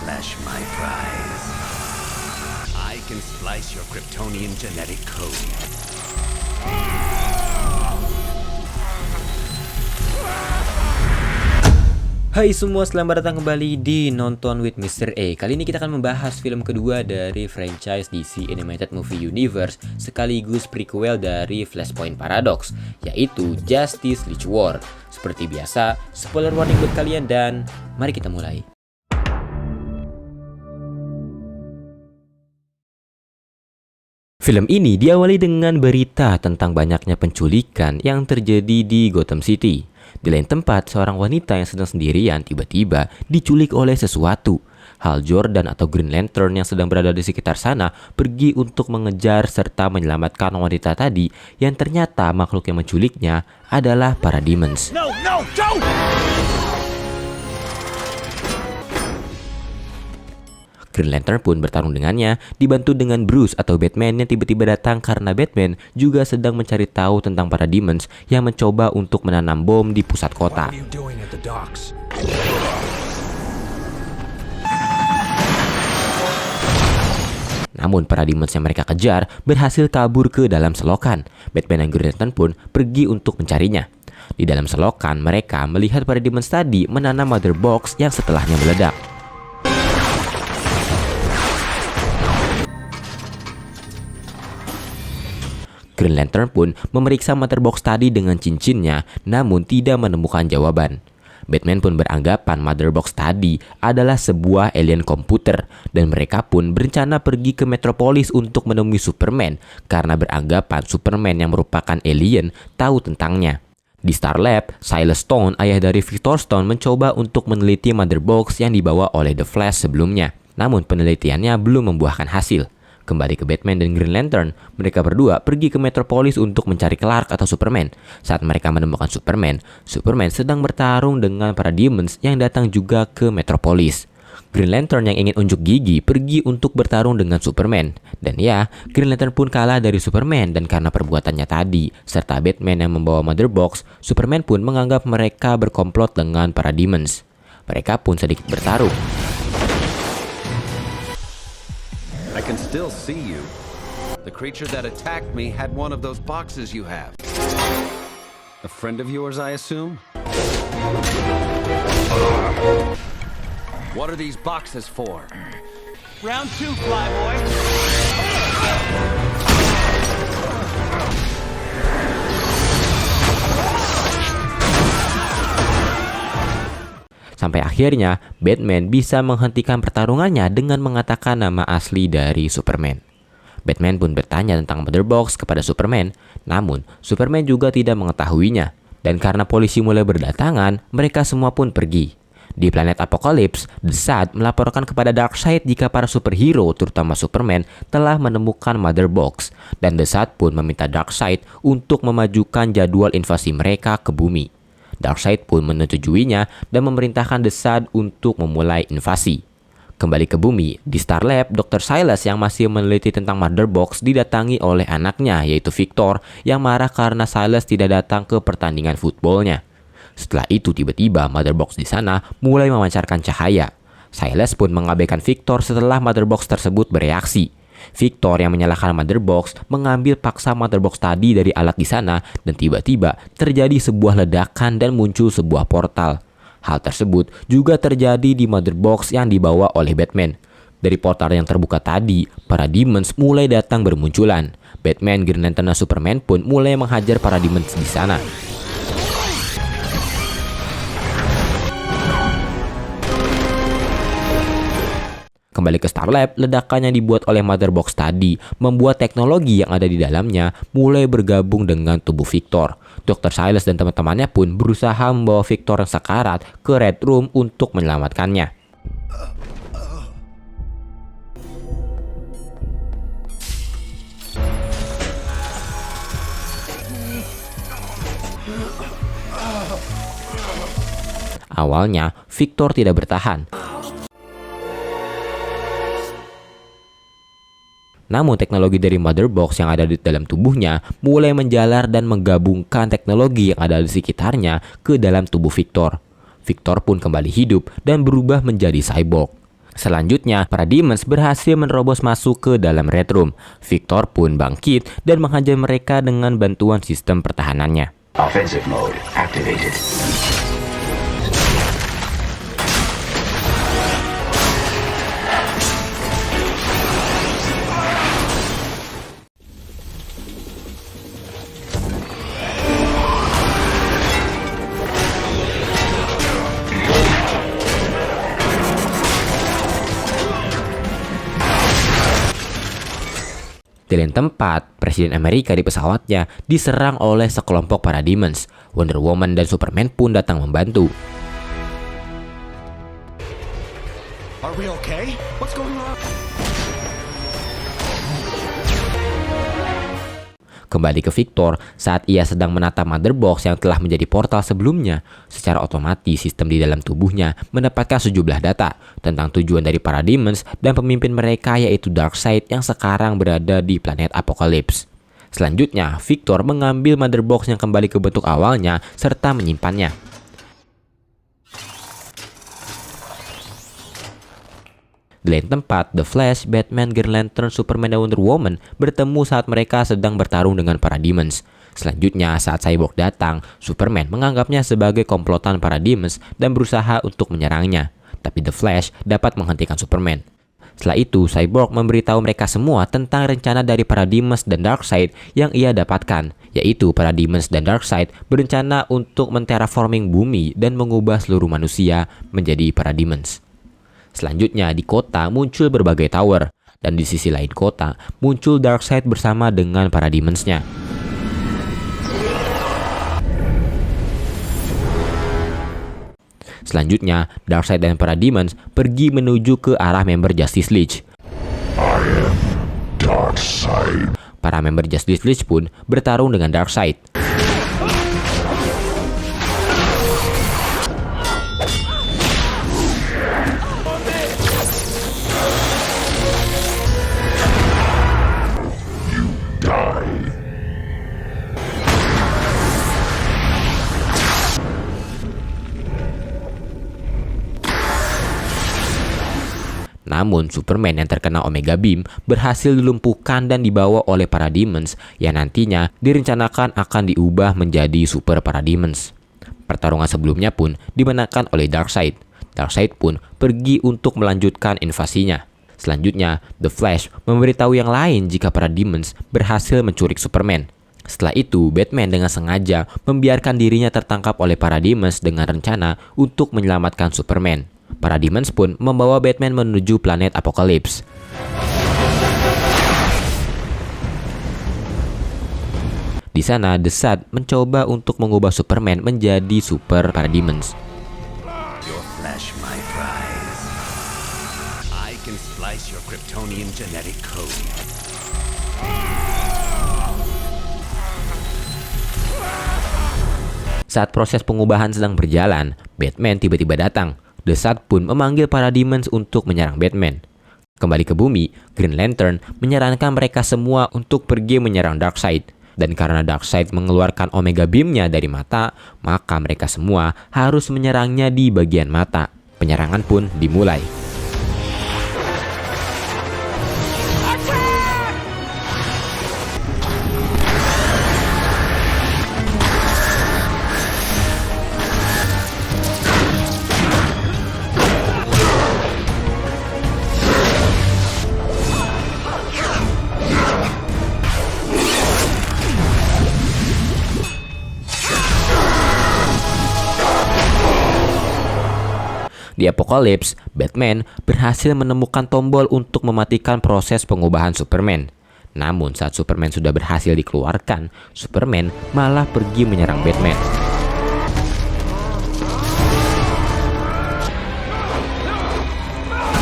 flesh, my prize. I can splice your Kryptonian genetic code. Hai semua, selamat datang kembali di Nonton with Mr. A. Kali ini kita akan membahas film kedua dari franchise DC Animated Movie Universe sekaligus prequel dari Flashpoint Paradox, yaitu Justice League War. Seperti biasa, spoiler warning buat kalian dan mari kita mulai. Film ini diawali dengan berita tentang banyaknya penculikan yang terjadi di Gotham City. Di lain tempat, seorang wanita yang sedang sendirian tiba-tiba diculik oleh sesuatu. Hal Jordan atau Green Lantern yang sedang berada di sekitar sana pergi untuk mengejar serta menyelamatkan wanita tadi yang ternyata makhluk yang menculiknya adalah Parademons. No, don't! Green Lantern pun bertarung dengannya, dibantu dengan Bruce atau Batman yang tiba-tiba datang karena Batman juga sedang mencari tahu tentang Parademons yang mencoba untuk menanam bom di pusat kota. Namun Parademons yang mereka kejar berhasil kabur ke dalam selokan. Batman dan Green Lantern pun pergi untuk mencarinya. Di dalam selokan, mereka melihat Parademons tadi menanam Mother Box yang setelahnya meledak. Green Lantern pun memeriksa Mother Box tadi dengan cincinnya, namun tidak menemukan jawaban. Batman pun beranggapan Mother Box tadi adalah sebuah alien komputer, dan mereka pun berencana pergi ke Metropolis untuk menemui Superman, karena beranggapan Superman yang merupakan alien tahu tentangnya. Di Star Lab, Silas Stone, ayah dari Victor Stone, mencoba untuk meneliti Mother Box yang dibawa oleh The Flash sebelumnya. Namun penelitiannya belum membuahkan hasil. Kembali ke Batman dan Green Lantern, mereka berdua pergi ke Metropolis untuk mencari Clark atau Superman. Saat mereka menemukan Superman, Superman sedang bertarung dengan Parademons yang datang juga ke Metropolis. Green Lantern yang ingin unjuk gigi pergi untuk bertarung dengan Superman. Dan ya, Green Lantern pun kalah dari Superman, dan karena perbuatannya tadi, serta Batman yang membawa Mother Box, Superman pun menganggap mereka berkomplot dengan Parademons. Mereka pun sedikit bertarung. I can still see you. The creature that attacked me had one of those boxes you have. A friend of yours, I assume? What are these boxes for? Round 2, Flyboy. Sampai akhirnya, Batman bisa menghentikan pertarungannya dengan mengatakan nama asli dari Superman. Batman pun bertanya tentang Mother Box kepada Superman, namun Superman juga tidak mengetahuinya. Dan karena polisi mulai berdatangan, mereka semua pun pergi. Di planet Apokalips, Desaad melaporkan kepada Darkseid jika para superhero, terutama Superman, telah menemukan Mother Box. Dan Desaad pun meminta Darkseid untuk memajukan jadwal invasi mereka ke bumi. Darkseid pun menyetujuinya dan memerintahkan Desaad untuk memulai invasi. Kembali ke bumi, di Star Lab, Dr. Silas yang masih meneliti tentang Mother Box didatangi oleh anaknya, yaitu Victor, yang marah karena Silas tidak datang ke pertandingan footballnya. Setelah itu tiba-tiba Mother Box di sana mulai memancarkan cahaya. Silas pun mengabaikan Victor setelah Mother Box tersebut bereaksi. Victor yang menyalahkan Mother Box mengambil paksa Mother Box tadi dari alat di sana, dan tiba-tiba terjadi sebuah ledakan dan muncul sebuah portal. Hal tersebut juga terjadi di Mother Box yang dibawa oleh Batman. Dari portal yang terbuka tadi, Parademons mulai datang bermunculan. Batman, Green Lantern, dan Superman pun mulai menghajar Parademons di sana. Kembali ke Star Lab, ledakan yang dibuat oleh Mother Box tadi membuat teknologi yang ada di dalamnya mulai bergabung dengan tubuh Victor. Dr. Silas dan teman-temannya pun berusaha membawa Victor yang sekarat ke Red Room untuk menyelamatkannya. Awalnya, Victor tidak bertahan. Namun teknologi dari Mother Box yang ada di dalam tubuhnya mulai menjalar dan menggabungkan teknologi yang ada di sekitarnya ke dalam tubuh Victor. Victor pun kembali hidup dan berubah menjadi cyborg. Selanjutnya, para Demons berhasil menerobos masuk ke dalam Red Room. Victor pun bangkit dan menghajar mereka dengan bantuan sistem pertahanannya. Offensive mode activated. Di lain tempat, Presiden Amerika di pesawatnya diserang oleh sekelompok para Demons. Wonder Woman dan Superman pun datang membantu. Are we okay? What's going on? Kembali ke Victor saat ia sedang menatap Mother Box yang telah menjadi portal sebelumnya. Secara otomatis sistem di dalam tubuhnya mendapatkan sejumlah data tentang tujuan dari para Demons dan pemimpin mereka yaitu Darkseid yang sekarang berada di planet Apocalypse. Selanjutnya, Victor mengambil Mother Box yang kembali ke bentuk awalnya serta menyimpannya. Di lain tempat, The Flash, Batman, Green Lantern, Superman, dan Wonder Woman bertemu saat mereka sedang bertarung dengan para Demons. Selanjutnya, saat Cyborg datang, Superman menganggapnya sebagai komplotan para Demons dan berusaha untuk menyerangnya. Tapi The Flash dapat menghentikan Superman. Setelah itu, Cyborg memberitahu mereka semua tentang rencana dari para Demons dan Darkseid yang ia dapatkan, yaitu para Demons dan Darkseid berencana untuk menterraforming bumi dan mengubah seluruh manusia menjadi para Demons. Selanjutnya di kota muncul berbagai tower, dan di sisi lain kota muncul Darkseid bersama dengan para Demons-nya. Selanjutnya, Darkseid dan para Demons pergi menuju ke arah member Justice League. I am Darkseid. Para member Justice League pun bertarung dengan Darkseid. Namun, Superman yang terkena Omega Beam berhasil dilumpuhkan dan dibawa oleh para Demons yang nantinya direncanakan akan diubah menjadi Super Parademons. Pertarungan sebelumnya pun dimenangkan oleh Darkseid. Darkseid pun pergi untuk melanjutkan invasinya. Selanjutnya, The Flash memberitahu yang lain jika para Demons berhasil menculik Superman. Setelah itu, Batman dengan sengaja membiarkan dirinya tertangkap oleh para Demons dengan rencana untuk menyelamatkan Superman. Para Demons pun membawa Batman menuju planet Apocalypse. Di sana, The Sad mencoba untuk mengubah Superman menjadi Super Parademons. Your flesh, my prize. I can splice your Kryptonian genetic code. Saat proses pengubahan sedang berjalan, Batman tiba-tiba datang. The Sad pun memanggil para Demons untuk menyerang Batman. Kembali ke bumi, Green Lantern menyarankan mereka semua untuk pergi menyerang Darkseid. Dan karena Darkseid mengeluarkan Omega Beam-nya dari mata, maka mereka semua harus menyerangnya di bagian mata. Penyerangan pun dimulai. Di Apocalypse, Batman berhasil menemukan tombol untuk mematikan proses pengubahan Superman. Namun saat Superman sudah berhasil dikeluarkan, Superman malah pergi menyerang Batman.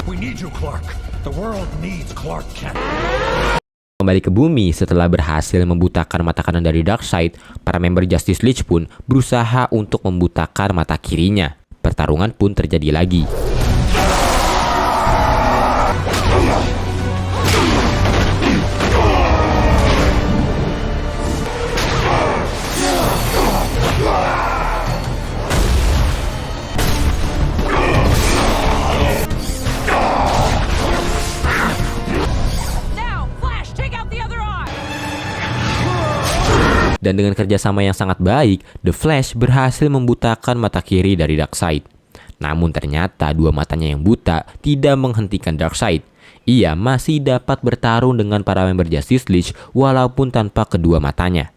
We need you, Clark. The world needs Clark Kent. Kembali ke bumi setelah berhasil membutakan mata kanan dari Darkseid, para member Justice League pun berusaha untuk membutakan mata kirinya. Pertarungan pun terjadi lagi. Dan dengan kerjasama yang sangat baik, The Flash berhasil membutakan mata kiri dari Darkseid. Namun ternyata dua matanya yang buta tidak menghentikan Darkseid. Ia masih dapat bertarung dengan para member Justice League walaupun tanpa kedua matanya.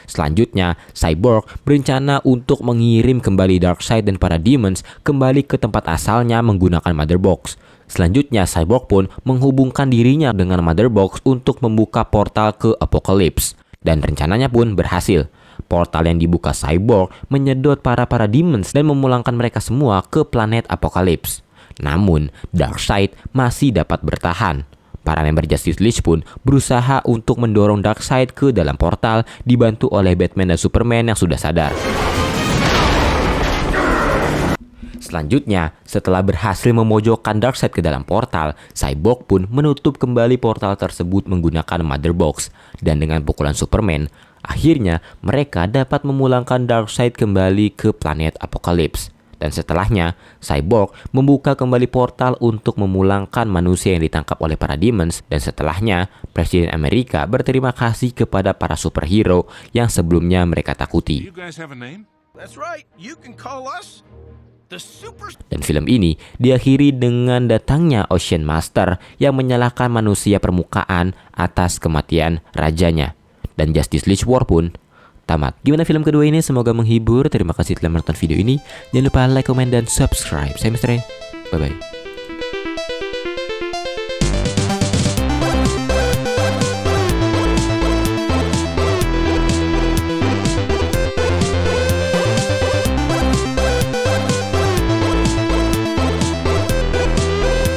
Selanjutnya, Cyborg berencana untuk mengirim kembali Darkseid dan para Demons kembali ke tempat asalnya menggunakan Mother Box. Selanjutnya, Cyborg pun menghubungkan dirinya dengan Mother Box untuk membuka portal ke Apocalypse. Dan rencananya pun berhasil. Portal yang dibuka Cyborg menyedot para Demons dan memulangkan mereka semua ke planet Apocalypse. Namun, Darkseid masih dapat bertahan. Para member Justice League pun berusaha untuk mendorong Darkseid ke dalam portal, dibantu oleh Batman dan Superman yang sudah sadar. Selanjutnya, setelah berhasil memojokkan Darkseid ke dalam portal, Cyborg pun menutup kembali portal tersebut menggunakan Mother Box. Dan dengan pukulan Superman, akhirnya mereka dapat memulangkan Darkseid kembali ke planet Apocalypse. Dan setelahnya, Cyborg membuka kembali portal untuk memulangkan manusia yang ditangkap oleh para Demons. Dan setelahnya, Presiden Amerika berterima kasih kepada para superhero yang sebelumnya mereka takuti. You guys have a name? That's right. You can call us the Super. Dan film ini diakhiri dengan datangnya Ocean Master yang menyalahkan manusia permukaan atas kematian rajanya. Dan Justice League War pun tamat. Gimana film kedua ini? Semoga menghibur. Terima kasih telah menonton video ini. Jangan lupa like, komen, dan subscribe. Saya Mr. Ray. Bye-bye.